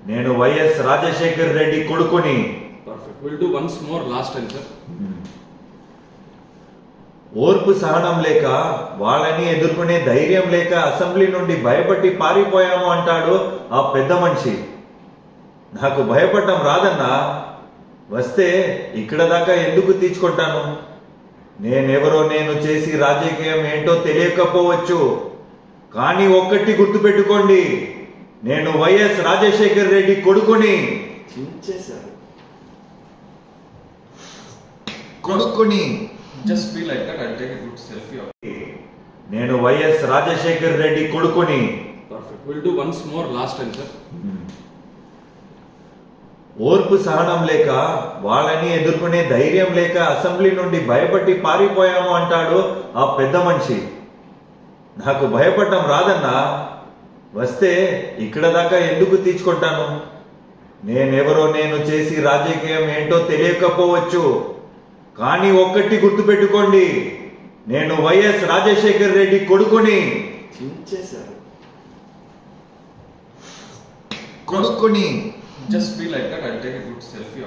నేను వైఎస్ రాజశేఖర్ రెడ్డి కొడుకుని. Perfect. We'll do once more last time, sir. ఓర్పు సహనం లేక, వాళ్ళని ఎదుర్కొనే ధైర్యం లేక అసెంబ్లీ నుండి భయపట్టి పారిపోయాము అంటాడు ఆ పెద్ద మనిషి. నాకు భయపడటం రాదన్నా, వస్తే ఇక్కడ దాకా ఎందుకు తీర్చుకుంటాను? నేనెవరో, నేను చేసి రాజకీయం ఏంటో తెలియకపోవచ్చు, కానీ ఒక్కటి గుర్తుపెట్టుకోండి, నేను వైఎస్ రాజశేఖర్ రెడ్డి కొడుకుని. చించేశారు. కొడుకుని. Just be like that. I'll take a good selfie of you. నేను వైఎస్ రాజశేఖర్ రెడ్డి కొడుకుని. Perfect. We'll do once more last time, sir. ఓర్పు సహనం లేక, వాళ్ళని ఎదుర్కొనే ధైర్యం లేక అసెంబ్లీ నుండి భయపట్టి పారిపోయాము అంటాడు ఆ పెద్ద మనిషి. నాకు భయపడటం రాదన్నా, వస్తే ఇక్కడ దాకా ఎందుకు తీర్చుకుంటాను? నేనెవరో, నేను చేసి రాజకీయం ఏంటో తెలియకపోవచ్చు, కానీ ఒక్కటి గుర్తుపెట్టుకోండి, నేను వైఎస్ రాజశేఖర్ రెడ్డి కొడుకుని. చించేశారు. కొడుకుని. Just be like that. I'll take a good selfie of you.